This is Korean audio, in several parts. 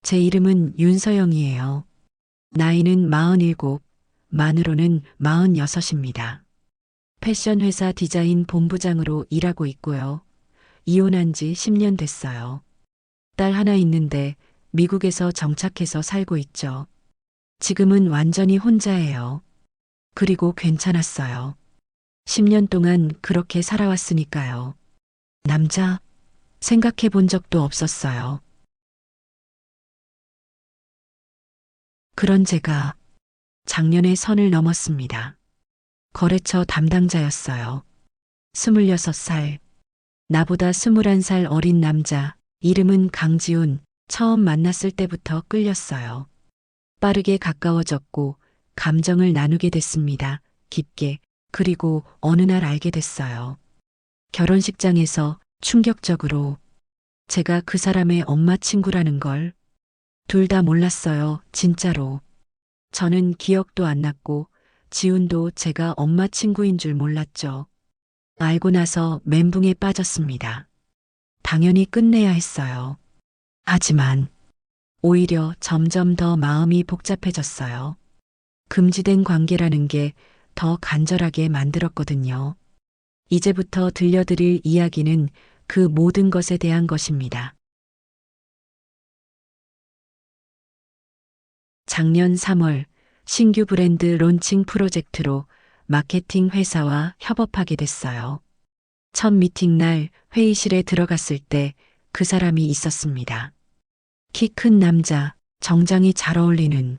제 이름은 윤서영이에요. 나이는 47, 만으로는 46입니다. 패션 회사 디자인 본부장으로 일하고 있고요. 이혼한 지 10년 됐어요. 딸 하나 있는데 미국에서 정착해서 살고 있죠. 지금은 완전히 혼자예요. 그리고 괜찮았어요. 10년 동안 그렇게 살아왔으니까요. 남자 생각해 본 적도 없었어요. 그런 제가 작년에 선을 넘었습니다. 거래처 담당자였어요. 26살. 나보다 21살 어린 남자. 이름은 강지훈. 처음 만났을 때부터 끌렸어요. 빠르게 가까워졌고 감정을 나누게 됐습니다. 깊게. 그리고 어느 날 알게 됐어요. 결혼식장에서 충격적으로 제가 그 사람의 엄마 친구라는 걸 둘 다 몰랐어요. 진짜로. 저는 기억도 안 났고 지훈도 제가 엄마 친구인 줄 몰랐죠. 알고 나서 멘붕에 빠졌습니다. 당연히 끝내야 했어요. 하지만 오히려 점점 더 마음이 복잡해졌어요. 금지된 관계라는 게 더 간절하게 만들었거든요. 이제부터 들려드릴 이야기는 그 모든 것에 대한 것입니다. 작년 3월 신규 브랜드 론칭 프로젝트로 마케팅 회사와 협업하게 됐어요. 첫 미팅 날 회의실에 들어갔을 때 그 사람이 있었습니다. 키 큰 남자, 정장이 잘 어울리는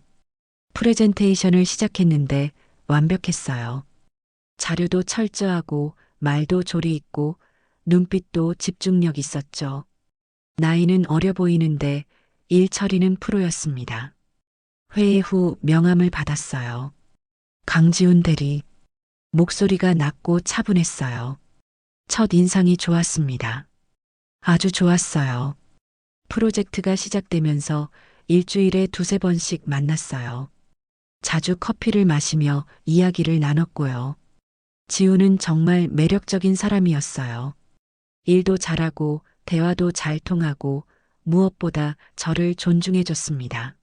프레젠테이션을 시작했는데 완벽했어요. 자료도 철저하고 말도 조리 있고 눈빛도 집중력 있었죠. 나이는 어려 보이는데 일 처리는 프로였습니다. 회의 후 명함을 받았어요. 강지훈 대리. 목소리가 낮고 차분했어요. 첫 인상이 좋았습니다. 아주 좋았어요. 프로젝트가 시작되면서 일주일에 두세 번씩 만났어요. 자주 커피를 마시며 이야기를 나눴고요. 지훈은 정말 매력적인 사람이었어요. 일도 잘하고 대화도 잘 통하고 무엇보다 저를 존중해줬습니다.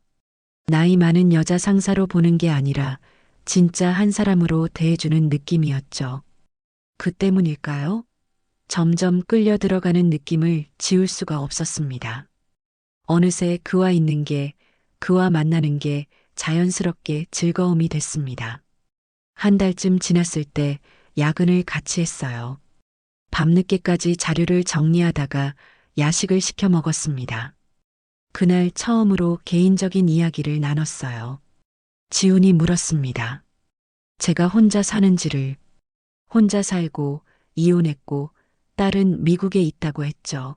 나이 많은 여자 상사로 보는 게 아니라 진짜 한 사람으로 대해주는 느낌이었죠. 그 때문일까요? 점점 끌려 들어가는 느낌을 지울 수가 없었습니다. 어느새 그와 있는 게, 그와 만나는 게 자연스럽게 즐거움이 됐습니다. 한 달쯤 지났을 때 야근을 같이 했어요. 밤늦게까지 자료를 정리하다가 야식을 시켜 먹었습니다. 그날 처음으로 개인적인 이야기를 나눴어요. 지훈이 물었습니다. 제가 혼자 사는지를. 혼자 살고 이혼했고 딸은 미국에 있다고 했죠.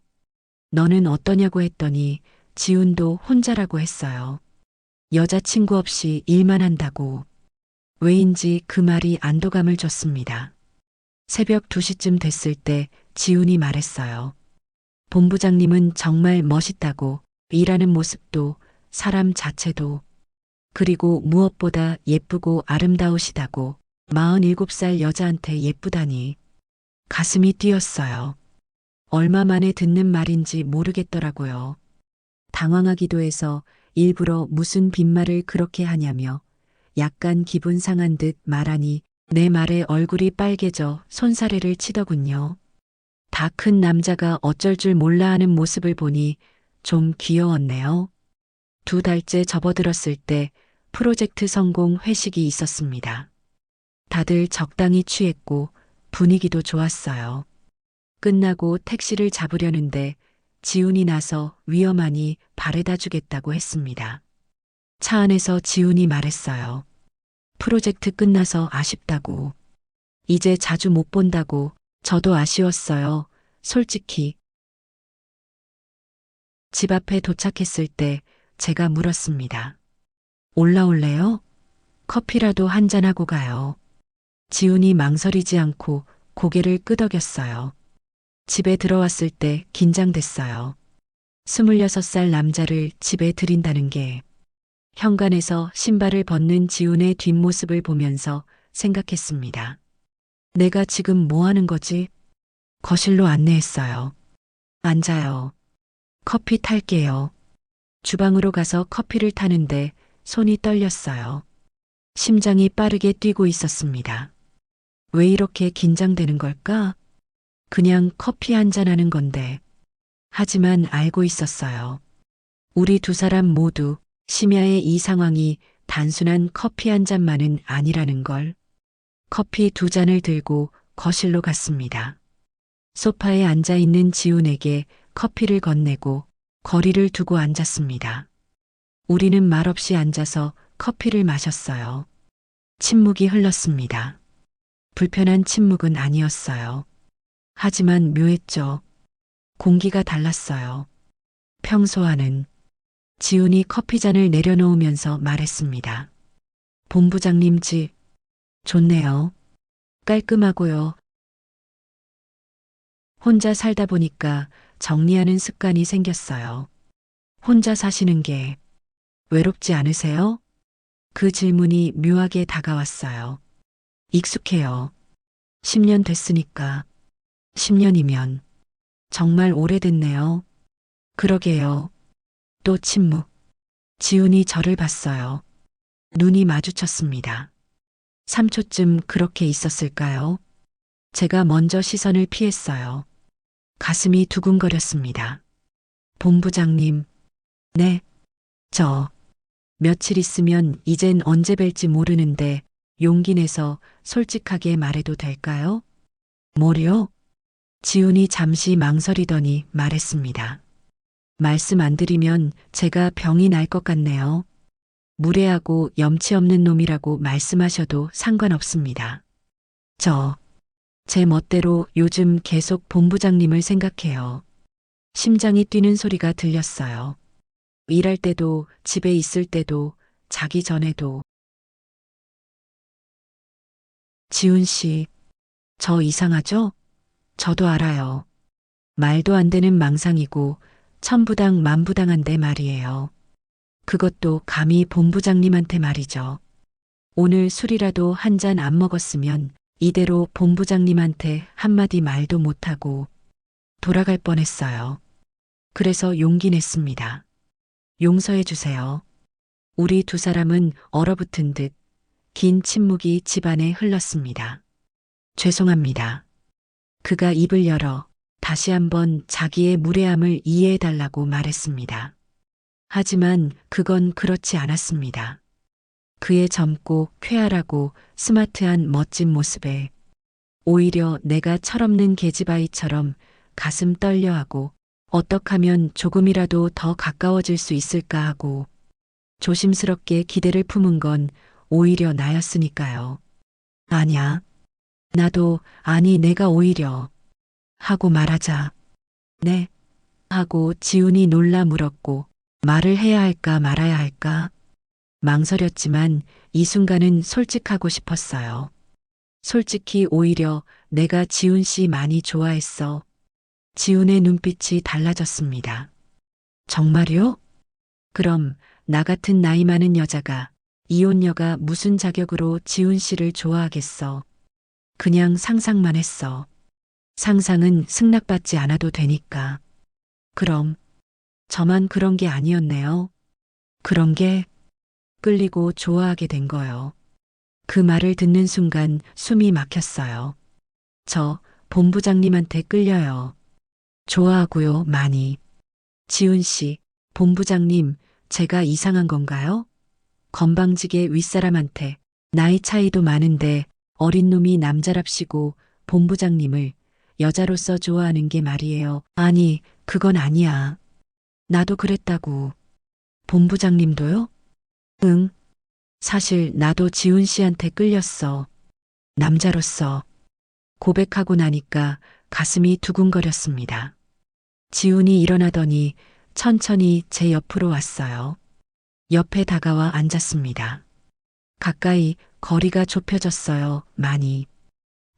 너는 어떠냐고 했더니 지훈도 혼자라고 했어요. 여자친구 없이 일만 한다고. 왜인지 그 말이 안도감을 줬습니다. 새벽 2시쯤 됐을 때 지훈이 말했어요. 본부장님은 정말 멋있다고. 일하는 모습도 사람 자체도 그리고 무엇보다 예쁘고 아름다우시다고. 47살 여자한테 예쁘다니. 가슴이 뛰었어요. 얼마 만에 듣는 말인지 모르겠더라고요. 당황하기도 해서 일부러 무슨 빈말을 그렇게 하냐며 약간 기분 상한 듯 말하니 내 말에 얼굴이 빨개져 손사래를 치더군요. 다 큰 남자가 어쩔 줄 몰라 하는 모습을 보니 좀 귀여웠네요. 2달째 접어들었을 때 프로젝트 성공 회식이 있었습니다. 다들 적당히 취했고 분위기도 좋았어요. 끝나고 택시를 잡으려는데 지훈이 나서 위험하니 바래다 주겠다고 했습니다. 차 안에서 지훈이 말했어요. 프로젝트 끝나서 아쉽다고. 이제 자주 못 본다고. 저도 아쉬웠어요. 솔직히. 집 앞에 도착했을 때 제가 물었습니다. 올라올래요? 커피라도 한잔하고 가요. 지훈이 망설이지 않고 고개를 끄덕였어요. 집에 들어왔을 때 긴장됐어요. 26살 남자를 집에 들인다는 게. 현관에서 신발을 벗는 지훈의 뒷모습을 보면서 생각했습니다. 내가 지금 뭐 하는 거지? 거실로 안내했어요. 앉아요. 커피 탈게요. 주방으로 가서 커피를 타는데 손이 떨렸어요. 심장이 빠르게 뛰고 있었습니다. 왜 이렇게 긴장되는 걸까? 그냥 커피 한잔 하는 건데. 하지만 알고 있었어요. 우리 두 사람 모두 심야의 이 상황이 단순한 커피 한 잔만은 아니라는 걸. 커피 두 잔을 들고 거실로 갔습니다. 소파에 앉아 있는 지훈에게 커피를 건네고 거리를 두고 앉았습니다. 우리는 말없이 앉아서 커피를 마셨어요. 침묵이 흘렀습니다. 불편한 침묵은 아니었어요. 하지만 묘했죠. 공기가 달랐어요. 평소와는. 지훈이 커피잔을 내려놓으면서 말했습니다. 본부장님 집 좋네요. 깔끔하고요. 혼자 살다 보니까 정리하는 습관이 생겼어요. 혼자 사시는 게 외롭지 않으세요? 그 질문이 묘하게 다가왔어요. 익숙해요. 10년 됐으니까. 10년이면 정말 오래됐네요. 그러게요. 또 침묵. 지훈이 저를 봤어요. 눈이 마주쳤습니다. 3초쯤 그렇게 있었을까요? 제가 먼저 시선을 피했어요. 가슴이 두근거렸습니다. 본부장님. 네. 저 며칠 있으면 이젠 언제 뵐지 모르는데 용기 내서 솔직하게 말해도 될까요? 뭐요? 지훈이 잠시 망설이더니 말했습니다. 말씀 안 드리면 제가 병이 날 것 같네요. 무례하고 염치 없는 놈이라고 말씀하셔도 상관없습니다. 제 멋대로 요즘 계속 본부장님을 생각해요. 심장이 뛰는 소리가 들렸어요. 일할 때도, 집에 있을 때도, 자기 전에도. 지훈 씨, 저 이상하죠? 저도 알아요. 말도 안 되는 망상이고 천부당 만부당한데 말이에요. 그것도 감히 본부장님한테 말이죠. 오늘 술이라도 한 잔 안 먹었으면 이대로 본부장님한테 한마디 말도 못하고 돌아갈 뻔했어요. 그래서 용기 냈습니다. 용서해 주세요. 우리 두 사람은 얼어붙은 듯 긴 침묵이 집안에 흘렀습니다. 죄송합니다. 그가 입을 열어 다시 한번 자기의 무례함을 이해해달라고 말했습니다. 하지만 그건 그렇지 않았습니다. 그의 젊고 쾌활하고 스마트한 멋진 모습에 오히려 내가 철없는 계집아이처럼 가슴 떨려하고 어떻게 하면 조금이라도 더 가까워질 수 있을까 하고 조심스럽게 기대를 품은 건 오히려 나였으니까요. 아냐. 나도 아니 내가 오히려 하고 말하자. 네. 하고 지훈이 놀라 물었고 말을 해야 할까 말아야 할까 망설였지만 이 순간은 솔직하고 싶었어요. 솔직히 오히려 내가 지훈 씨 많이 좋아했어. 지훈의 눈빛이 달라졌습니다. 정말요? 그럼 나 같은 나이 많은 여자가 이혼녀가 무슨 자격으로 지훈 씨를 좋아하겠어. 그냥 상상만 했어. 상상은 승낙받지 않아도 되니까. 그럼 저만 그런 게 아니었네요. 그런 게 끌리고 좋아하게 된 거요. 그 말을 듣는 순간 숨이 막혔어요. 저 본부장님한테 끌려요. 좋아하고요, 많이. 지훈 씨, 본부장님, 제가 이상한 건가요? 건방지게 윗사람한테 나이 차이도 많은데 어린 놈이 남자랍시고 본부장님을 여자로서 좋아하는 게 말이에요. 아니, 그건 아니야. 나도 그랬다고. 본부장님도요? 응. 사실 나도 지훈 씨한테 끌렸어. 남자로서. 고백하고 나니까 가슴이 두근거렸습니다. 지훈이 일어나더니 천천히 제 옆으로 왔어요. 옆에 다가와 앉았습니다. 가까이 거리가 좁혀졌어요, 많이.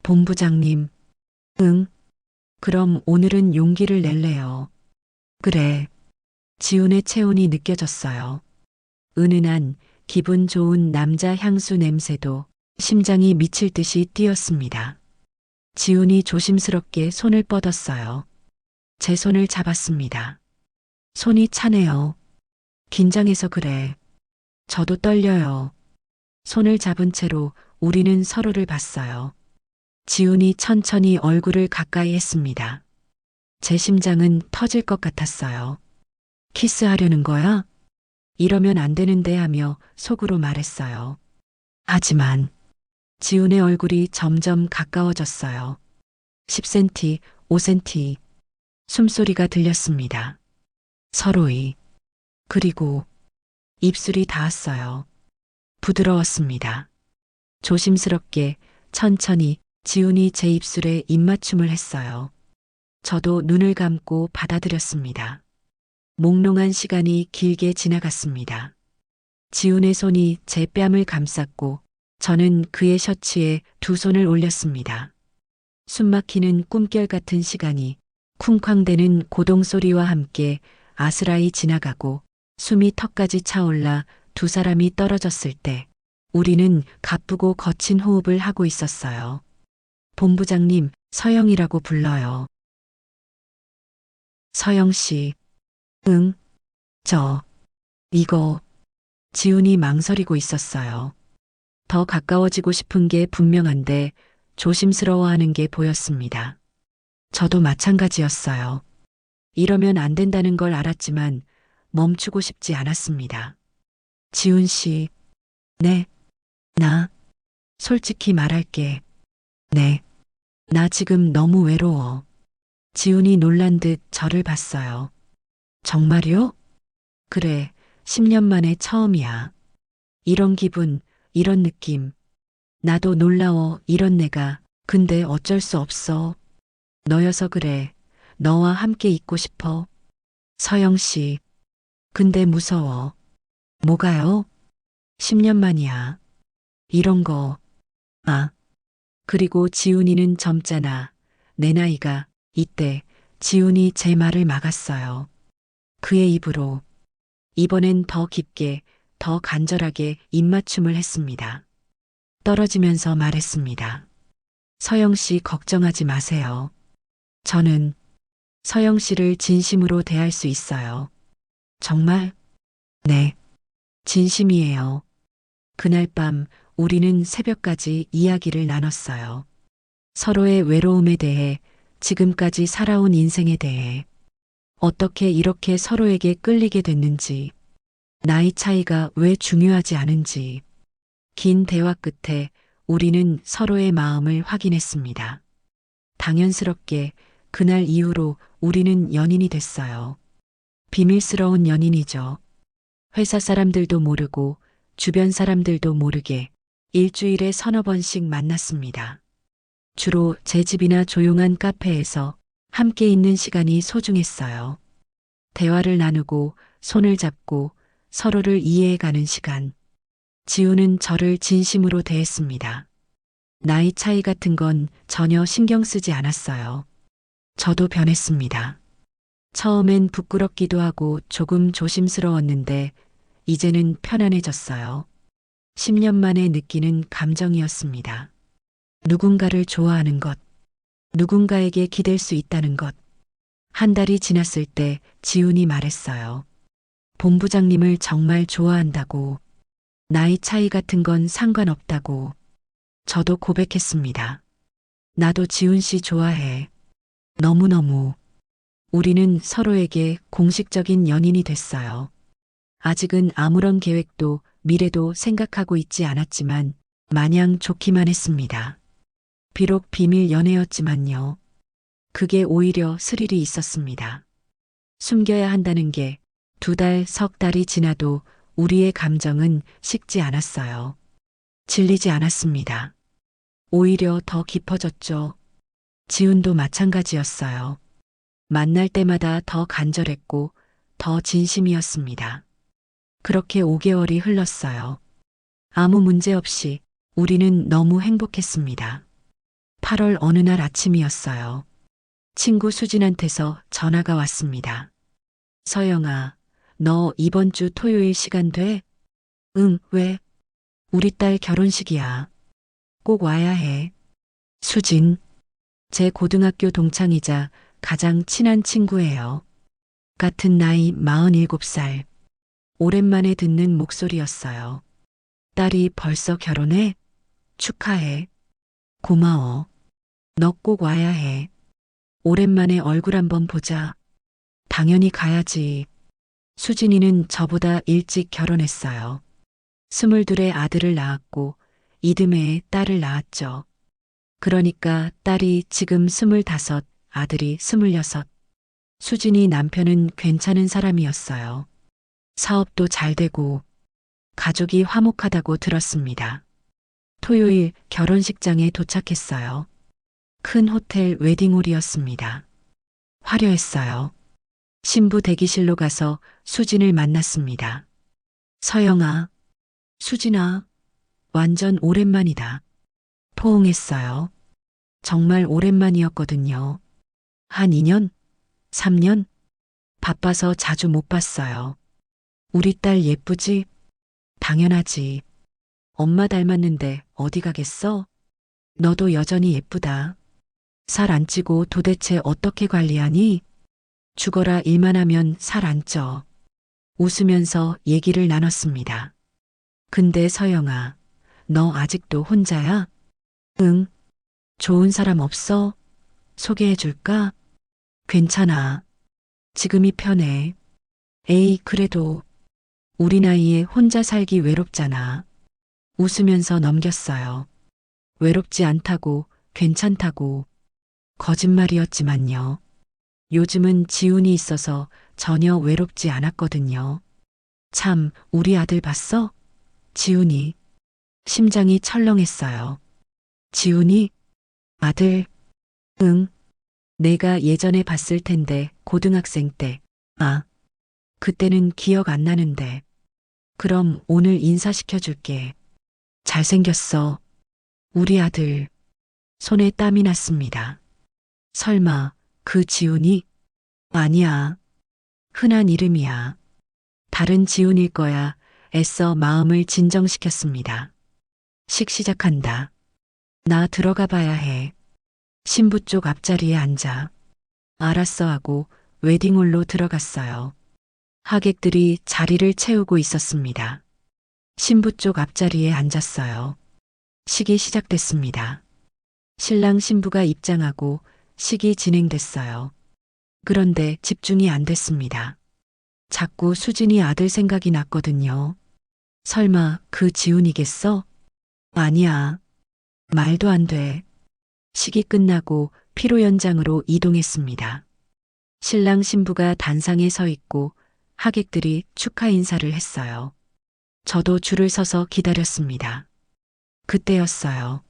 본부장님. 응. 그럼 오늘은 용기를 낼래요. 그래. 지훈의 체온이 느껴졌어요. 은은한 기분 좋은 남자 향수 냄새도 심장이 미칠 듯이 뛰었습니다. 지훈이 조심스럽게 손을 뻗었어요. 제 손을 잡았습니다. 손이 차네요. 긴장해서 그래. 저도 떨려요. 손을 잡은 채로 우리는 서로를 봤어요. 지훈이 천천히 얼굴을 가까이 했습니다. 제 심장은 터질 것 같았어요. 키스하려는 거야? 이러면 안 되는데 하며 속으로 말했어요. 하지만 지훈의 얼굴이 점점 가까워졌어요. 10cm, 5cm. 숨소리가 들렸습니다. 서로이. 그리고 입술이 닿았어요. 부드러웠습니다. 조심스럽게 천천히 지훈이 제 입술에 입맞춤을 했어요. 저도 눈을 감고 받아들였습니다. 몽롱한 시간이 길게 지나갔습니다. 지훈의 손이 제 뺨을 감쌌고 저는 그의 셔츠에 두 손을 올렸습니다. 숨막히는 꿈결 같은 시간이 쿵쾅대는 고동 소리와 함께 아스라이 지나가고 숨이 턱까지 차올라 두 사람이 떨어졌을 때 우리는 가쁘고 거친 호흡을 하고 있었어요. 본부장님, 서영이라고 불러요. 서영 씨. 응, 이거. 지훈이 망설이고 있었어요. 더 가까워지고 싶은 게 분명한데 조심스러워하는 게 보였습니다. 저도 마찬가지였어요. 이러면 안 된다는 걸 알았지만 멈추고 싶지 않았습니다. 지훈 씨. 네. 나. 솔직히 말할게. 네. 나 지금 너무 외로워. 지훈이 놀란 듯 저를 봤어요. 정말요? 그래, 10년 만에 처음이야. 이런 기분, 이런 느낌. 나도 놀라워, 이런 내가. 근데 어쩔 수 없어. 너여서 그래. 너와 함께 있고 싶어. 서영 씨. 근데 무서워. 뭐가요? 10년 만이야. 이런 거. 아. 그리고 지훈이는 젊잖아. 내 나이가. 이때 지훈이 제 말을 막았어요. 그의 입으로. 이번엔 더 깊게, 더 간절하게 입맞춤을 했습니다. 떨어지면서 말했습니다. 서영 씨 걱정하지 마세요. 저는 서영 씨를 진심으로 대할 수 있어요. 정말? 네. 진심이에요. 그날 밤 우리는 새벽까지 이야기를 나눴어요. 서로의 외로움에 대해, 지금까지 살아온 인생에 대해, 어떻게 이렇게 서로에게 끌리게 됐는지, 나이 차이가 왜 중요하지 않은지. 긴 대화 끝에 우리는 서로의 마음을 확인했습니다. 당연스럽게 그날 이후로 우리는 연인이 됐어요. 비밀스러운 연인이죠. 회사 사람들도 모르고 주변 사람들도 모르게 일주일에 서너 번씩 만났습니다. 주로 제 집이나 조용한 카페에서 함께 있는 시간이 소중했어요. 대화를 나누고 손을 잡고 서로를 이해해가는 시간. 지우는 저를 진심으로 대했습니다. 나이 차이 같은 건 전혀 신경 쓰지 않았어요. 저도 변했습니다. 처음엔 부끄럽기도 하고 조금 조심스러웠는데 이제는 편안해졌어요. 10년 만에 느끼는 감정이었습니다. 누군가를 좋아하는 것, 누군가에게 기댈 수 있다는 것. 한 달이 지났을 때 지훈이 말했어요. 본부장님을 정말 좋아한다고. 나이 차이 같은 건 상관없다고. 저도 고백했습니다. 나도 지훈 씨 좋아해. 너무너무. 우리는 서로에게 공식적인 연인이 됐어요. 아직은 아무런 계획도 미래도 생각하고 있지 않았지만 마냥 좋기만 했습니다. 비록 비밀 연애였지만요. 그게 오히려 스릴이 있었습니다. 숨겨야 한다는 게 2달, 석 달이 지나도 우리의 감정은 식지 않았어요. 질리지 않았습니다. 오히려 더 깊어졌죠. 지훈도 마찬가지였어요. 만날 때마다 더 간절했고 더 진심이었습니다. 그렇게 5개월이 흘렀어요. 아무 문제 없이 우리는 너무 행복했습니다. 8월 어느 날 아침이었어요. 친구 수진한테서 전화가 왔습니다. 서영아, 너 이번 주 토요일 시간 돼? 응, 왜? 우리 딸 결혼식이야. 꼭 와야 해. 수진, 제 고등학교 동창이자 가장 친한 친구예요. 같은 나이 47살. 오랜만에 듣는 목소리였어요. 딸이 벌써 결혼해? 축하해. 고마워. 너 꼭 와야 해. 오랜만에 얼굴 한번 보자. 당연히 가야지. 수진이는 저보다 일찍 결혼했어요. 22의 아들을 낳았고 이듬해에 딸을 낳았죠. 그러니까 딸이 지금 25, 아들이 26. 수진이 남편은 괜찮은 사람이었어요. 사업도 잘 되고 가족이 화목하다고 들었습니다. 토요일 결혼식장에 도착했어요. 큰 호텔 웨딩홀이었습니다. 화려했어요. 신부 대기실로 가서 수진을 만났습니다. 서영아, 수진아, 완전 오랜만이다. 포옹했어요. 정말 오랜만이었거든요. 한 2년? 3년? 바빠서 자주 못 봤어요. 우리 딸 예쁘지? 당연하지. 엄마 닮았는데 어디 가겠어? 너도 여전히 예쁘다. 살 안 찌고 도대체 어떻게 관리하니? 죽어라 일만 하면 살 안 쪄. 웃으면서 얘기를 나눴습니다. 근데 서영아, 너 아직도 혼자야? 응. 좋은 사람 없어? 소개해 줄까? 괜찮아. 지금이 편해. 에이, 그래도 우리 나이에 혼자 살기 외롭잖아. 웃으면서 넘겼어요. 외롭지 않다고, 괜찮다고. 거짓말이었지만요. 요즘은 지훈이 있어서 전혀 외롭지 않았거든요. 참, 우리 아들 봤어? 지훈이. 심장이 철렁했어요. 지훈이? 아들? 응. 내가 예전에 봤을 텐데, 고등학생 때. 아, 그때는 기억 안 나는데. 그럼 오늘 인사시켜 줄게. 잘생겼어. 우리 아들. 손에 땀이 났습니다. 설마, 그 지훈이? 아니야. 흔한 이름이야. 다른 지훈일 거야. 애써 마음을 진정시켰습니다. 시작한다. 나 들어가 봐야 해. 신부 쪽 앞자리에 앉아. 알았어 하고 웨딩홀로 들어갔어요. 하객들이 자리를 채우고 있었습니다. 신부 쪽 앞자리에 앉았어요. 식이 시작됐습니다. 신랑 신부가 입장하고 식이 진행됐어요. 그런데 집중이 안 됐습니다. 자꾸 수진이 아들 생각이 났거든요. 설마 그 지훈이겠어? 아니야. 말도 안 돼. 식이 끝나고 피로 연장으로 이동했습니다. 신랑 신부가 단상에 서 있고 하객들이 축하 인사를 했어요. 저도 줄을 서서 기다렸습니다. 그때였어요.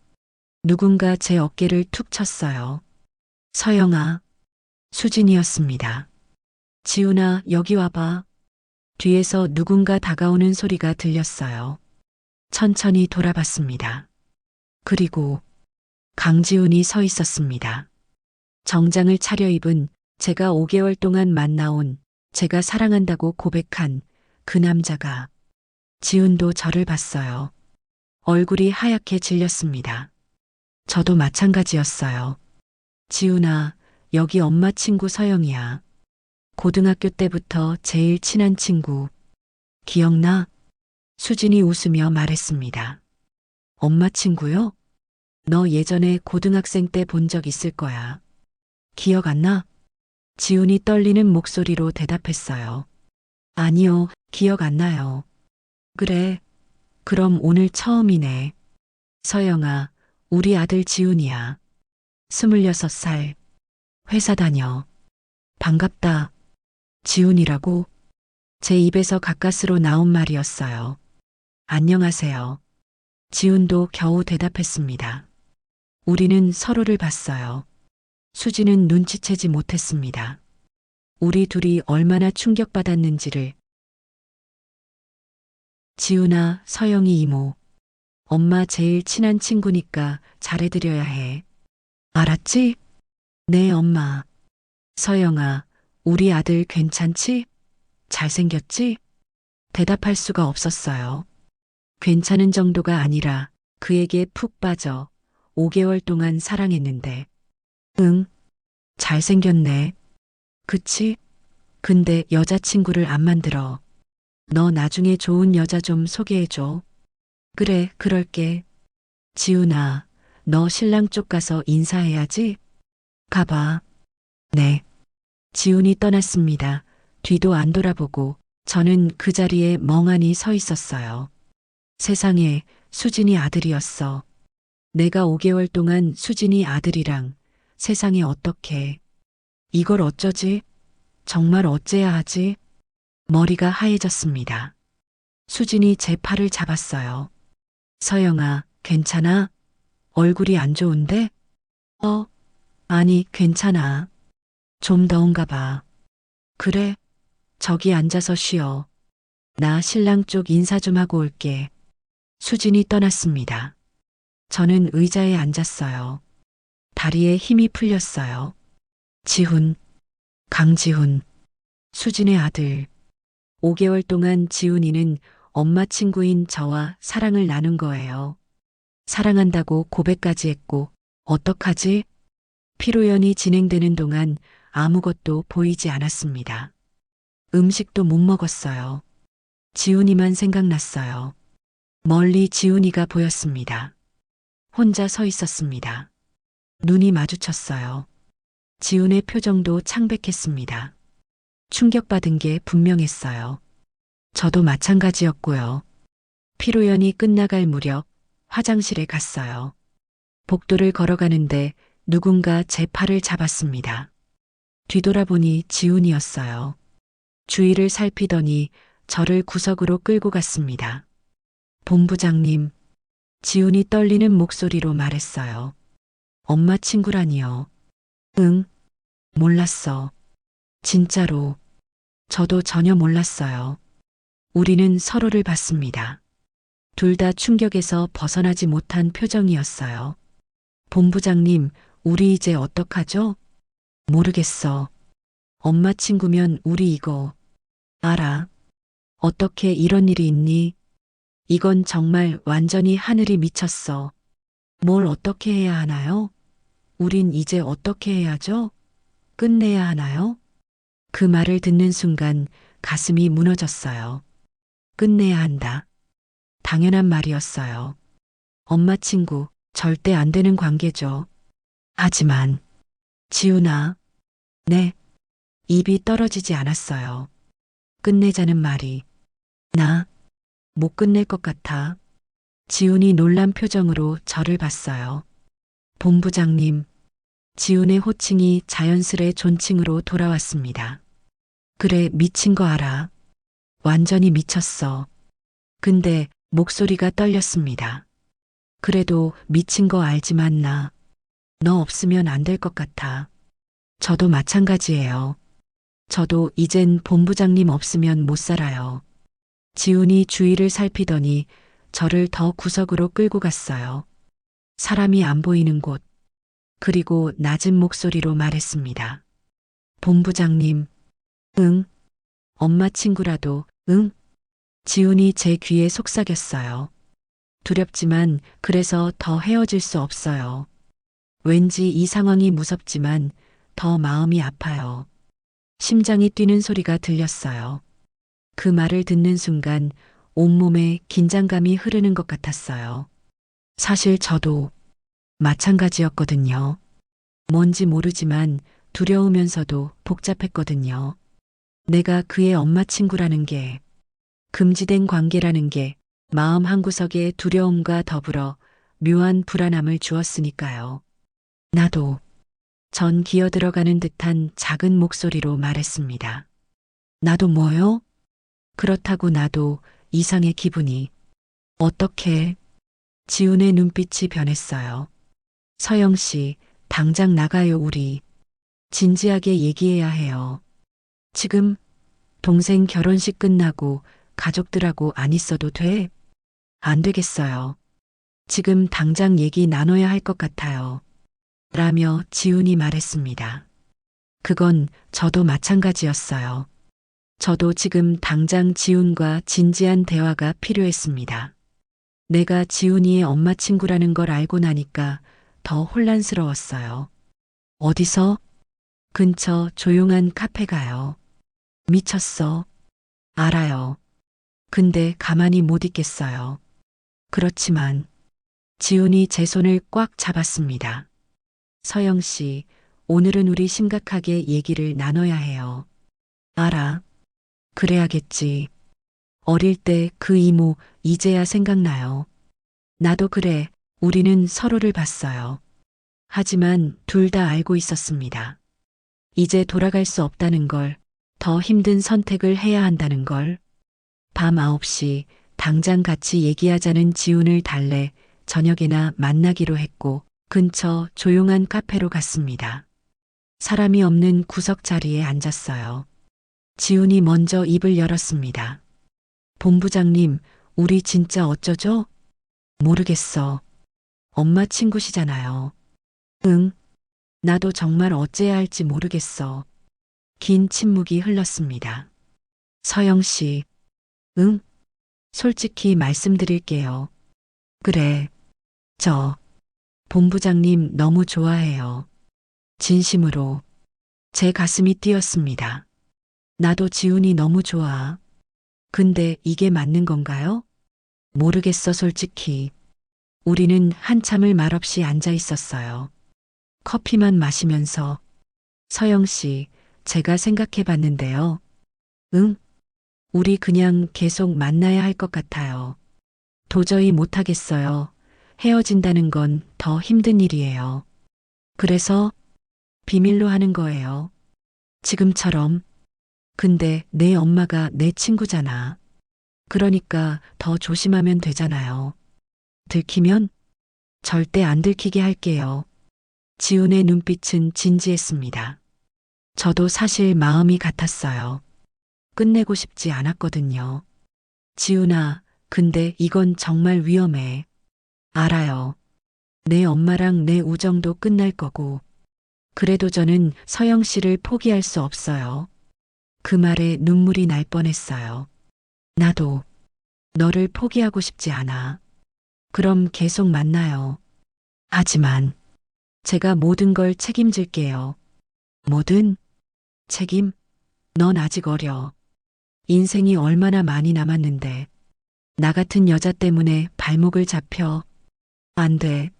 누군가 제 어깨를 툭 쳤어요. 서영아, 수진이었습니다. 지훈아, 여기 와봐. 뒤에서 누군가 다가오는 소리가 들렸어요. 천천히 돌아봤습니다. 그리고 강지훈이 서 있었습니다. 정장을 차려입은 제가 5개월 동안 만나온 제가 사랑한다고 고백한 그 남자가 지훈도 저를 봤어요. 얼굴이 하얗게 질렸습니다. 저도 마찬가지였어요. 지훈아, 여기 엄마 친구 서영이야. 고등학교 때부터 제일 친한 친구. 기억나? 수진이 웃으며 말했습니다. 엄마 친구요? 너 예전에 고등학생 때 본 적 있을 거야. 기억 안 나? 지훈이 떨리는 목소리로 대답했어요. 아니요, 기억 안 나요. 그래, 그럼 오늘 처음이네. 서영아, 우리 아들 지훈이야. 26살. 회사 다녀. 반갑다. 지훈이라고? 제 입에서 가까스로 나온 말이었어요. 안녕하세요. 지훈도 겨우 대답했습니다. 우리는 서로를 봤어요. 수지는 눈치채지 못했습니다. 우리 둘이 얼마나 충격받았는지를. 지훈아, 서영이 이모. 엄마 제일 친한 친구니까 잘해드려야 해. 알았지? 네, 엄마. 서영아, 우리 아들 괜찮지? 잘생겼지? 대답할 수가 없었어요. 괜찮은 정도가 아니라 그에게 푹 빠져 5개월 동안 사랑했는데. 응, 잘생겼네. 그치? 근데 여자친구를 안 만들어. 너 나중에 좋은 여자 좀 소개해줘. 그래, 그럴게. 지훈아, 너 신랑 쪽 가서 인사해야지. 가봐. 네. 지훈이 떠났습니다. 뒤도 안 돌아보고 저는 그 자리에 멍하니 서 있었어요. 세상에, 수진이 아들이었어. 내가 5개월 동안 수진이 아들이랑 세상에 어떻게. 이걸 어쩌지? 정말 어째야 하지? 머리가 하얘졌습니다. 수진이 제 팔을 잡았어요. 서영아, 괜찮아? 얼굴이 안 좋은데? 아니, 괜찮아. 좀 더운가 봐. 그래, 저기 앉아서 쉬어. 나 신랑 쪽 인사 좀 하고 올게. 수진이 떠났습니다. 저는 의자에 앉았어요. 다리에 힘이 풀렸어요. 지훈, 강지훈, 수진의 아들. 5개월 동안 지훈이는 엄마 친구인 저와 사랑을 나눈 거예요. 사랑한다고 고백까지 했고, 어떡하지? 피로연이 진행되는 동안 아무것도 보이지 않았습니다. 음식도 못 먹었어요. 지훈이만 생각났어요. 멀리 지훈이가 보였습니다. 혼자 서 있었습니다. 눈이 마주쳤어요. 지훈의 표정도 창백했습니다. 충격받은 게 분명했어요. 저도 마찬가지였고요. 피로연이 끝나갈 무렵 화장실에 갔어요. 복도를 걸어가는데 누군가 제 팔을 잡았습니다. 뒤돌아보니 지훈이었어요. 주위를 살피더니 저를 구석으로 끌고 갔습니다. 본부장님, 지훈이 떨리는 목소리로 말했어요. 엄마 친구라니요. 응, 몰랐어. 진짜로. 저도 전혀 몰랐어요. 우리는 서로를 봤습니다. 둘 다 충격에서 벗어나지 못한 표정이었어요. 본부장님, 우리 이제 어떡하죠? 모르겠어. 엄마 친구면 우리 이거 알아. 어떻게 이런 일이 있니? 이건 정말 완전히 하늘이 미쳤어. 뭘 어떻게 해야 하나요? 우린 이제 어떻게 해야죠? 끝내야 하나요? 그 말을 듣는 순간 가슴이 무너졌어요. 끝내야 한다. 당연한 말이었어요. 엄마 친구, 절대 안 되는 관계죠. 하지만, 지훈아, 네, 입이 떨어지지 않았어요. 끝내자는 말이, 나, 못 끝낼 것 같아. 지훈이 놀란 표정으로 저를 봤어요. 본부장님, 지훈의 호칭이 자연스레 존칭으로 돌아왔습니다. 그래, 미친 거 알아. 완전히 미쳤어. 근데 목소리가 떨렸습니다. 그래도 미친 거 알지만 너 없으면 안 될 것 같아. 저도 마찬가지예요. 저도 이젠 본부장님 없으면 못 살아요. 지훈이 주위를 살피더니 저를 더 구석으로 끌고 갔어요. 사람이 안 보이는 곳. 그리고 낮은 목소리로 말했습니다. 본부장님, 응. 엄마 친구라도, 응. 지훈이 제 귀에 속삭였어요. 두렵지만 그래서 더 헤어질 수 없어요. 왠지 이 상황이 무섭지만 더 마음이 아파요. 심장이 뛰는 소리가 들렸어요. 그 말을 듣는 순간 온몸에 긴장감이 흐르는 것 같았어요. 사실 저도 마찬가지였거든요. 뭔지 모르지만 두려우면서도 복잡했거든요. 내가 그의 엄마 친구라는 게, 금지된 관계라는 게 마음 한구석에 두려움과 더불어 묘한 불안함을 주었으니까요. 나도, 전 기어들어가는 듯한 작은 목소리로 말했습니다. 나도 뭐요? 그렇다고 나도 이상의 기분이. 어떻게? 지훈의 눈빛이 변했어요. 서영 씨, 당장 나가요, 우리. 진지하게 얘기해야 해요. 지금 동생 결혼식 끝나고 가족들하고 안 있어도 돼? 안 되겠어요. 지금 당장 얘기 나눠야 할 것 같아요. 라며 지훈이 말했습니다. 그건 저도 마찬가지였어요. 저도 지금 당장 지훈과 진지한 대화가 필요했습니다. 내가 지훈이의 엄마 친구라는 걸 알고 나니까 더 혼란스러웠어요. 어디서? 근처 조용한 카페 가요. 미쳤어. 알아요. 근데 가만히 못 있겠어요. 그렇지만 지훈이 제 손을 꽉 잡았습니다. 서영 씨, 오늘은 우리 심각하게 얘기를 나눠야 해요. 알아. 그래야겠지. 어릴 때 그 이모 이제야 생각나요. 나도 그래. 우리는 서로를 봤어요. 하지만 둘 다 알고 있었습니다. 이제 돌아갈 수 없다는 걸, 더 힘든 선택을 해야 한다는 걸. 밤 9시 당장 같이 얘기하자는 지훈을 달래 저녁에나 만나기로 했고 근처 조용한 카페로 갔습니다. 사람이 없는 구석 자리에 앉았어요. 지훈이 먼저 입을 열었습니다. 본부장님, 우리 진짜 어쩌죠? 모르겠어. 엄마 친구시잖아요. 응, 나도 정말 어째야 할지 모르겠어. 긴 침묵이 흘렀습니다. 서영 씨, 응? 솔직히 말씀드릴게요. 그래, 저, 본부장님 너무 좋아해요. 진심으로. 제 가슴이 뛰었습니다. 나도 지훈이 너무 좋아. 근데 이게 맞는 건가요? 모르겠어, 솔직히. 우리는 한참을 말없이 앉아 있었어요. 커피만 마시면서. 서영 씨, 제가 생각해 봤는데요. 응? 우리 그냥 계속 만나야 할 것 같아요. 도저히 못하겠어요. 헤어진다는 건 더 힘든 일이에요. 그래서 비밀로 하는 거예요. 지금처럼. 근데 내 엄마가 내 친구잖아. 그러니까 더 조심하면 되잖아요. 들키면 절대 안 들키게 할게요. 지훈의 눈빛은 진지했습니다. 저도 사실 마음이 같았어요. 끝내고 싶지 않았거든요. 지훈아, 근데 이건 정말 위험해. 알아요. 내 엄마랑 내 우정도 끝날 거고. 그래도 저는 서영 씨를 포기할 수 없어요. 그 말에 눈물이 날 뻔했어요. 나도 너를 포기하고 싶지 않아. 그럼 계속 만나요. 하지만 제가 모든 걸 책임질게요. 뭐든 책임? 넌 아직 어려. 인생이 얼마나 많이 남았는데 나 같은 여자 때문에 발목을 잡혀. 안 돼.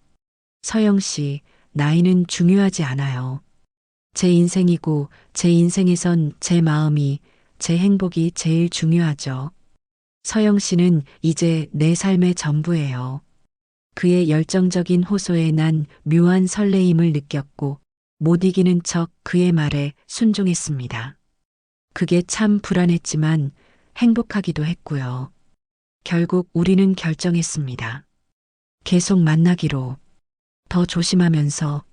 서영 씨, 나이는 중요하지 않아요. 제 인생이고 제 인생에선 제 마음이, 제 행복이 제일 중요하죠. 서영 씨는 이제 내 삶의 전부예요. 그의 열정적인 호소에 난 묘한 설레임을 느꼈고 못 이기는 척 그의 말에 순종했습니다. 그게 참 불안했지만 행복하기도 했고요. 결국 우리는 결정했습니다. 계속 만나기로. 더 조심하면서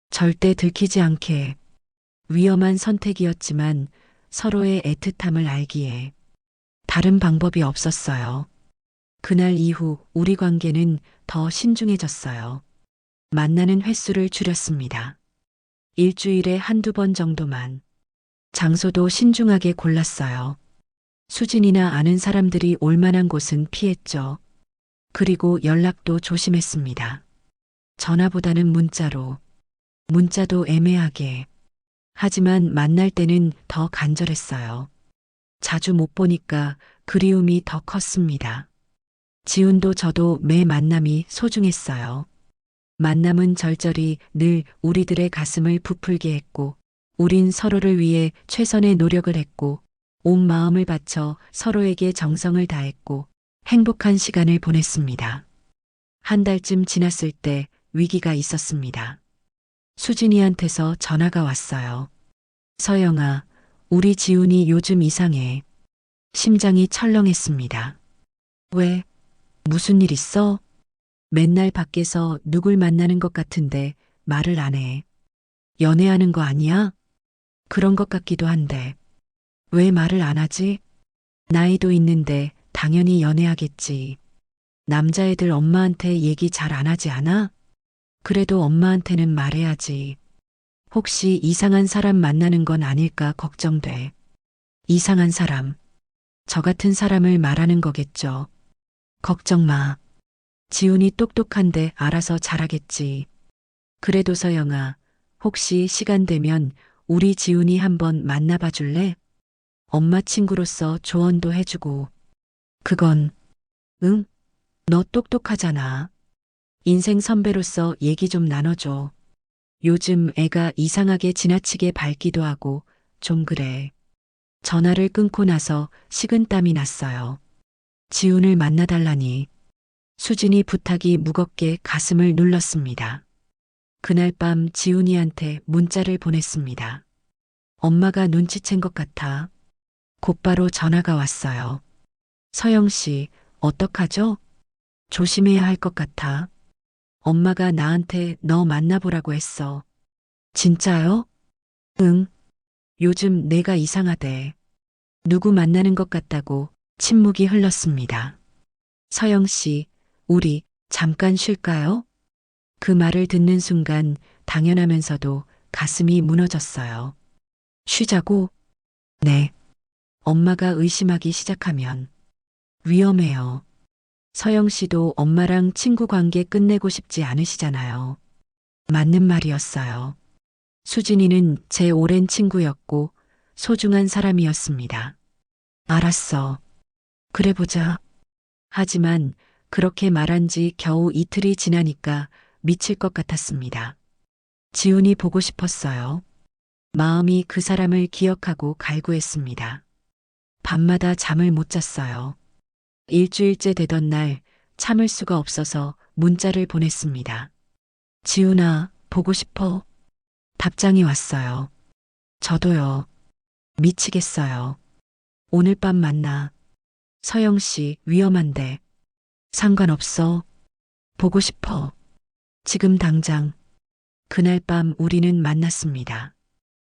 절대 들키지 않게. 위험한 선택이었지만 서로의 애틋함을 알기에 다른 방법이 없었어요. 그날 이후 우리 관계는 더 신중해졌어요. 만나는 횟수를 줄였습니다. 일주일에 한두 번 정도만. 장소도 신중하게 골랐어요. 수진이나 아는 사람들이 올 만한 곳은 피했죠. 그리고 연락도 조심했습니다. 전화보다는 문자로. 문자도 애매하게. 하지만 만날 때는 더 간절했어요. 자주 못 보니까 그리움이 더 컸습니다. 지훈도 저도 매 만남이 소중했어요. 만남은 절절히 늘 우리들의 가슴을 부풀게 했고, 우린 서로를 위해 최선의 노력을 했고, 온 마음을 바쳐 서로에게 정성을 다했고, 행복한 시간을 보냈습니다. 한 달쯤 지났을 때 위기가 있었습니다. 수진이한테서 전화가 왔어요. 서영아, 우리 지훈이 요즘 이상해. 심장이 철렁했습니다. 왜? 무슨 일 있어? 맨날 밖에서 누굴 만나는 것 같은데 말을 안 해. 연애하는 거 아니야? 그런 것 같기도 한데. 왜 말을 안 하지? 나이도 있는데 당연히 연애하겠지. 남자애들 엄마한테 얘기 잘 안 하지 않아? 그래도 엄마한테는 말해야지. 혹시 이상한 사람 만나는 건 아닐까 걱정돼. 이상한 사람. 저 같은 사람을 말하는 거겠죠. 걱정 마. 지훈이 똑똑한데 알아서 잘하겠지. 그래도 서영아, 혹시 시간 되면 우리 지훈이 한번 만나봐 줄래? 엄마 친구로서 조언도 해주고. 그건, 응? 너 똑똑하잖아. 인생 선배로서 얘기 좀 나눠줘. 요즘 애가 이상하게 지나치게 밝기도 하고 좀 그래. 전화를 끊고 나서 식은땀이 났어요. 지훈을 만나달라니. 수진이 부탁이 무겁게 가슴을 눌렀습니다. 그날 밤 지훈이한테 문자를 보냈습니다. 엄마가 눈치챈 것 같아. 곧바로 전화가 왔어요. 서영 씨, 어떡하죠? 조심해야 할 것 같아. 엄마가 나한테 너 만나보라고 했어. 진짜요? 응. 요즘 내가 이상하대. 누구 만나는 것 같다고 침묵이 흘렀습니다. 서영 씨, 우리 잠깐 쉴까요? 그 말을 듣는 순간 당연하면서도 가슴이 무너졌어요. 쉬자고? 네. 엄마가 의심하기 시작하면 위험해요. 서영 씨도 엄마랑 친구 관계 끝내고 싶지 않으시잖아요. 맞는 말이었어요. 수진이는 제 오랜 친구였고 소중한 사람이었습니다. 알았어. 그래 보자. 하지만 그렇게 말한 지 겨우 이틀이 지나니까 미칠 것 같았습니다. 지훈이 보고 싶었어요. 마음이 그 사람을 기억하고 갈구했습니다. 밤마다 잠을 못 잤어요. 일주일째 되던 날 참을 수가 없어서 문자를 보냈습니다. 지훈아, 보고 싶어. 답장이 왔어요. 저도요. 미치겠어요. 오늘 밤 만나. 서영 씨, 위험한데. 상관없어. 보고 싶어. 지금 당장. 그날 밤 우리는 만났습니다.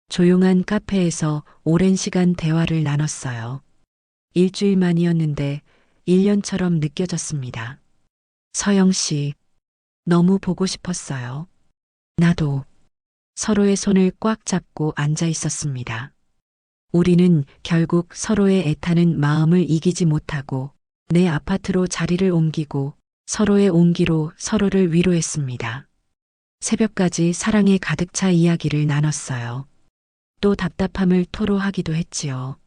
조용한 카페에서 오랜 시간 대화를 나눴어요. 일주일 만이었는데 1년처럼 느껴졌습니다. 서영 씨, 너무 보고 싶었어요. 나도 서로의 손을 꽉 잡고 앉아 있었습니다. 우리는 결국 서로의 애타는 마음을 이기지 못하고 내 아파트로 자리를 옮기고 서로의 온기로 서로를 위로했습니다. 새벽까지 사랑에 가득 차 이야기를 나눴어요. 또 답답함을 토로하기도 했지요.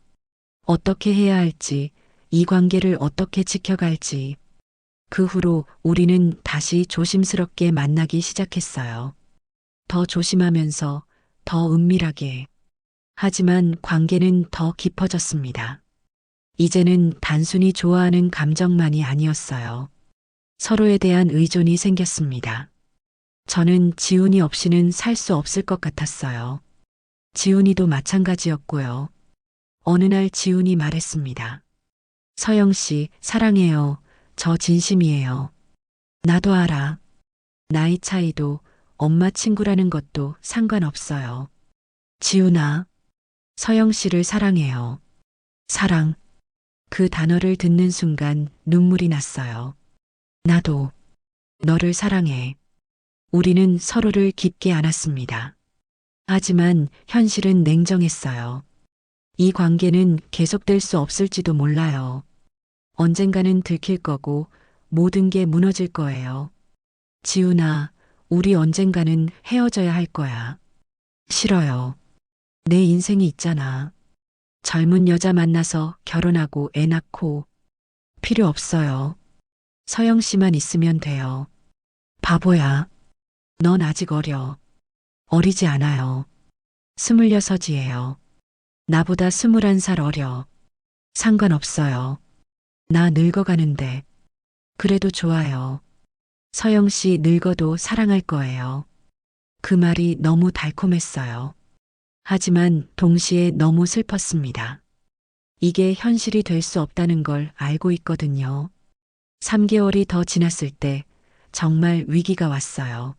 어떻게 해야 할지, 이 관계를 어떻게 지켜갈지. 그 후로 우리는 다시 조심스럽게 만나기 시작했어요. 더 조심하면서 더 은밀하게. 하지만 관계는 더 깊어졌습니다. 이제는 단순히 좋아하는 감정만이 아니었어요. 서로에 대한 의존이 생겼습니다. 저는 지훈이 없이는 살 수 없을 것 같았어요. 지훈이도 마찬가지였고요. 어느 날 지훈이 말했습니다. 서영 씨, 사랑해요. 저 진심이에요. 나도 알아. 나이 차이도 엄마 친구라는 것도 상관없어요. 지훈아, 서영 씨를 사랑해요. 사랑. 그 단어를 듣는 순간 눈물이 났어요. 나도 너를 사랑해. 우리는 서로를 깊게 안았습니다. 하지만 현실은 냉정했어요. 이 관계는 계속될 수 없을지도 몰라요. 언젠가는 들킬 거고 모든 게 무너질 거예요. 지훈아, 우리 언젠가는 헤어져야 할 거야. 싫어요. 내 인생이 있잖아. 젊은 여자 만나서 결혼하고 애 낳고 필요 없어요. 서영 씨만 있으면 돼요. 바보야. 넌 아직 어려. 어리지 않아요. 26이에요. 나보다 21살 어려. 상관없어요. 나 늙어가는데. 그래도 좋아요. 서영 씨 늙어도 사랑할 거예요. 그 말이 너무 달콤했어요. 하지만 동시에 너무 슬펐습니다. 이게 현실이 될 수 없다는 걸 알고 있거든요. 3개월이 더 지났을 때 정말 위기가 왔어요.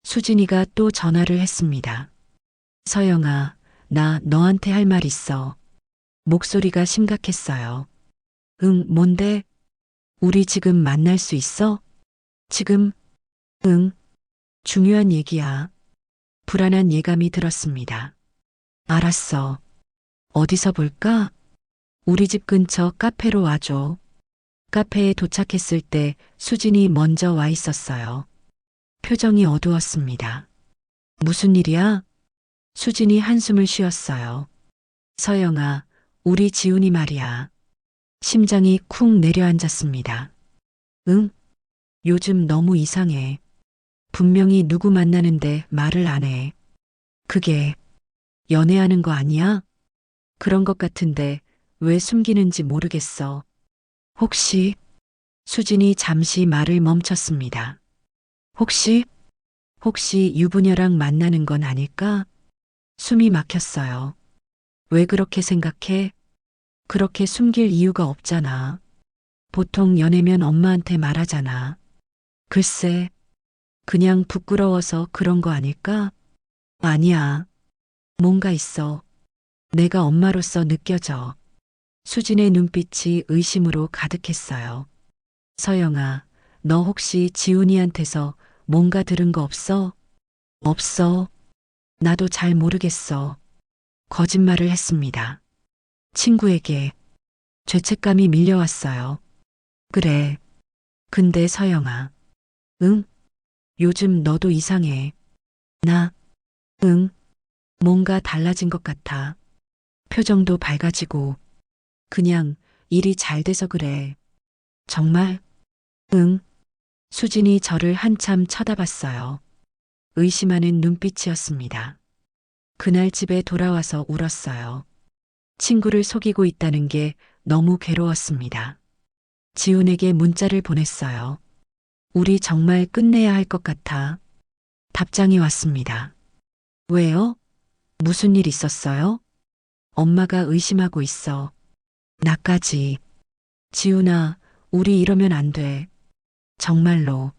수진이가 또 전화를 했습니다. 서영아, 나 너한테 할 말 있어. 목소리가 심각했어요. 응, 뭔데? 우리 지금 만날 수 있어? 지금? 응, 중요한 얘기야. 불안한 예감이 들었습니다. 알았어. 어디서 볼까? 우리 집 근처 카페로 와줘. 카페에 도착했을 때 수진이 먼저 와 있었어요. 표정이 어두웠습니다. 무슨 일이야? 수진이 한숨을 쉬었어요. 서영아, 우리 지훈이 말이야. 심장이 쿵 내려앉았습니다. 응? 요즘 너무 이상해. 분명히 누구 만나는데 말을 안 해. 그게 연애하는 거 아니야? 그런 것 같은데 왜 숨기는지 모르겠어. 혹시 수진이 잠시 말을 멈췄습니다. 혹시 유부녀랑 만나는 건 아닐까? 숨이 막혔어요. 왜 그렇게 생각해? 그렇게 숨길 이유가 없잖아. 보통 연애면 엄마한테 말하잖아. 글쎄, 그냥 부끄러워서 그런 거 아닐까? 아니야. 뭔가 있어. 내가 엄마로서 느껴져. 수진의 눈빛이 의심으로 가득했어요. 서영아, 너 혹시 지훈이한테서 뭔가 들은 거 없어? 없어. 나도 잘 모르겠어. 거짓말을 했습니다. 친구에게 죄책감이 밀려왔어요. 그래. 근데 서영아. 응? 요즘 너도 이상해. 나, 응? 뭔가 달라진 것 같아. 표정도 밝아지고. 그냥 일이 잘 돼서 그래. 정말? 응. 수진이 저를 한참 쳐다봤어요. 의심하는 눈빛이었습니다. 그날 집에 돌아와서 울었어요. 친구를 속이고 있다는 게 너무 괴로웠습니다. 지훈에게 문자를 보냈어요. 우리 정말 끝내야 할 것 같아. 답장이 왔습니다. 왜요? 무슨 일 있었어요? 엄마가 의심하고 있어. 나까지. 지훈아, 우리 이러면 안 돼. 정말로.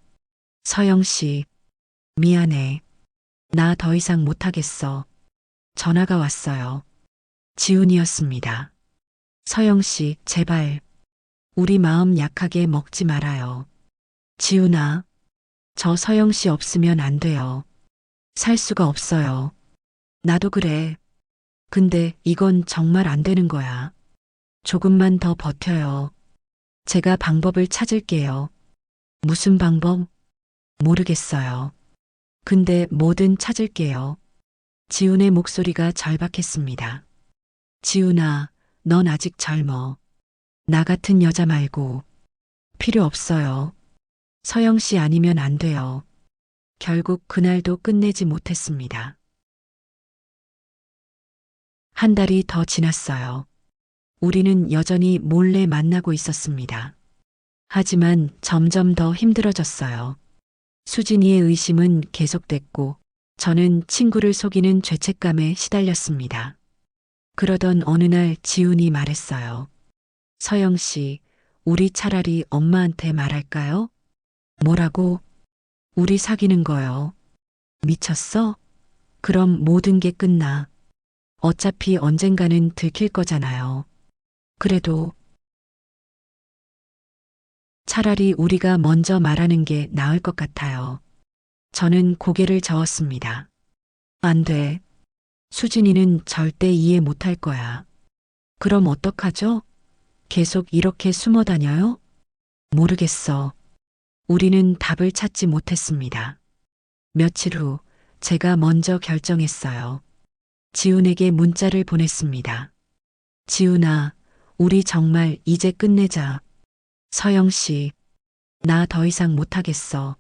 서영 씨, 미안해. 나 더 이상 못하겠어. 전화가 왔어요. 지훈이었습니다. 서영 씨, 제발. 우리 마음 약하게 먹지 말아요. 지훈아, 저 서영 씨 없으면 안 돼요. 살 수가 없어요. 나도 그래. 근데 이건 정말 안 되는 거야. 조금만 더 버텨요. 제가 방법을 찾을게요. 무슨 방법? 모르겠어요. 근데 뭐든 찾을게요. 지훈의 목소리가 절박했습니다. 지훈아, 넌 아직 젊어. 나 같은 여자 말고. 필요 없어요. 서영 씨 아니면 안 돼요. 결국 그날도 끝내지 못했습니다. 한 달이 더 지났어요. 우리는 여전히 몰래 만나고 있었습니다. 하지만 점점 더 힘들어졌어요. 수진이의 의심은 계속됐고 저는 친구를 속이는 죄책감에 시달렸습니다. 그러던 어느 날 지훈이 말했어요. 서영 씨, 우리 차라리 엄마한테 말할까요? 뭐라고? 우리 사귀는 거요. 미쳤어? 그럼 모든 게 끝나. 어차피 언젠가는 들킬 거잖아요. 그래도 차라리 우리가 먼저 말하는 게 나을 것 같아요. 저는 고개를 저었습니다. 안 돼. 수진이는 절대 이해 못할 거야. 그럼 어떡하죠? 계속 이렇게 숨어 다녀요? 모르겠어. 우리는 답을 찾지 못했습니다. 며칠 후 제가 먼저 결정했어요. 지훈에게 문자를 보냈습니다. 지훈아, 우리 정말 이제 끝내자. 서영 씨, 나 더 이상 못하겠어.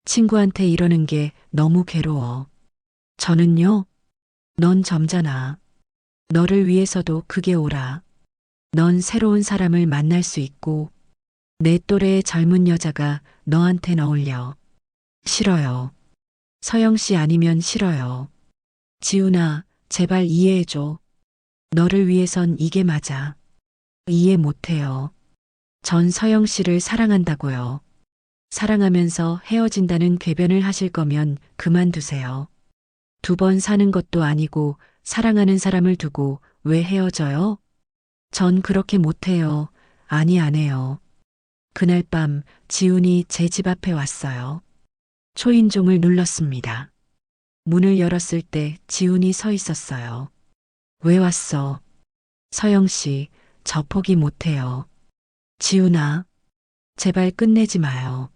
친구한테 이러는 게 너무 괴로워. 저는요, 넌 점잖아. 너를 위해서도 그게 옳아. 넌 새로운 사람을 만날 수 있고, 내 또래의 젊은 여자가 너한텐 어울려. 싫어요. 서영 씨 아니면 싫어요. 지훈아, 제발 이해해줘. 너를 위해선 이게 맞아. 이해 못해요. 전 서영 씨를 사랑한다고요. 사랑하면서 헤어진다는 궤변을 하실 거면 그만두세요. 두 번 사는 것도 아니고 사랑하는 사람을 두고 왜 헤어져요? 전 그렇게 못해요. 아니, 안 해요. 그날 밤 지훈이 제 집 앞에 왔어요. 초인종을 눌렀습니다. 문을 열었을 때 지훈이 서 있었어요. 왜 왔어? 서영 씨, 저 포기 못해요. 지훈아, 제발 끝내지 마요.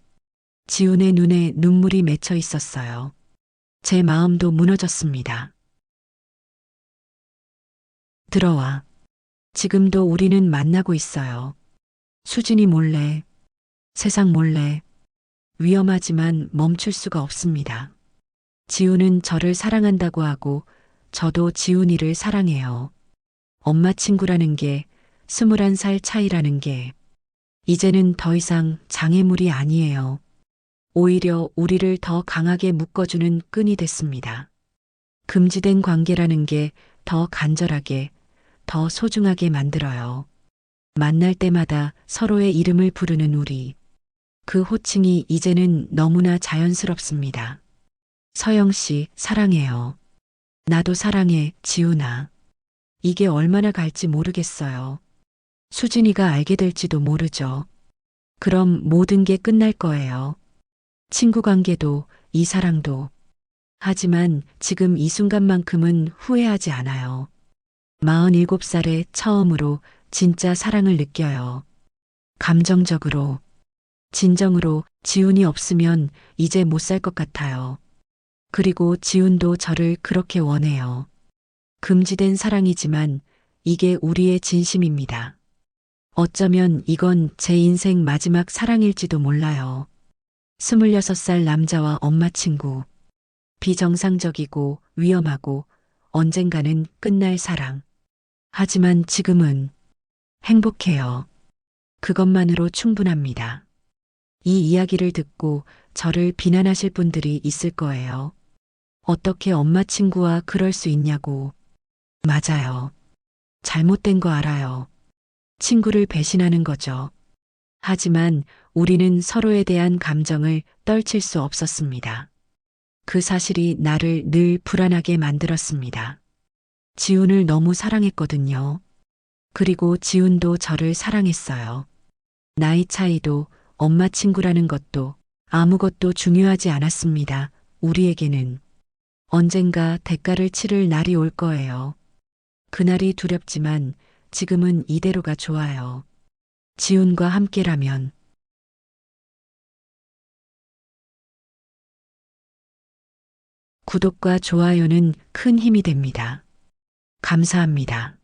지훈의 눈에 눈물이 맺혀 있었어요. 제 마음도 무너졌습니다. 들어와. 지금도 우리는 만나고 있어요. 수진이 몰래, 세상 몰래, 위험하지만 멈출 수가 없습니다. 지훈은 저를 사랑한다고 하고 저도 지훈이를 사랑해요. 엄마 친구라는 게 21살 차이라는 게 이제는 더 이상 장애물이 아니에요. 오히려 우리를 더 강하게 묶어주는 끈이 됐습니다. 금지된 관계라는 게 더 간절하게, 더 소중하게 만들어요. 만날 때마다 서로의 이름을 부르는 우리. 그 호칭이 이제는 너무나 자연스럽습니다. 서영 씨, 사랑해요. 나도 사랑해, 지훈아. 이게 얼마나 갈지 모르겠어요. 수진이가 알게 될지도 모르죠. 그럼 모든 게 끝날 거예요. 친구 관계도, 이 사랑도. 하지만 지금 이 순간만큼은 후회하지 않아요. 47살에 처음으로 진짜 사랑을 느껴요. 감정적으로, 진정으로 지훈이 없으면 이제 못 살 것 같아요. 그리고 지훈도 저를 그렇게 원해요. 금지된 사랑이지만 이게 우리의 진심입니다. 어쩌면 이건 제 인생 마지막 사랑일지도 몰라요. 26살 남자와 엄마 친구. 비정상적이고 위험하고 언젠가는 끝날 사랑. 하지만 지금은 행복해요. 그것만으로 충분합니다. 이 이야기를 듣고 저를 비난하실 분들이 있을 거예요. 어떻게 엄마 친구와 그럴 수 있냐고. 맞아요. 잘못된 거 알아요. 친구를 배신하는 거죠. 하지만 우리는 서로에 대한 감정을 떨칠 수 없었습니다. 그 사실이 나를 늘 불안하게 만들었습니다. 지훈을 너무 사랑했거든요. 그리고 지훈도 저를 사랑했어요. 나이 차이도 엄마 친구라는 것도 아무것도 중요하지 않았습니다. 우리에게는 언젠가 대가를 치를 날이 올 거예요. 그날이 두렵지만 지금은 이대로가 좋아요. 지훈과 함께라면. 구독과 좋아요는 큰 힘이 됩니다. 감사합니다.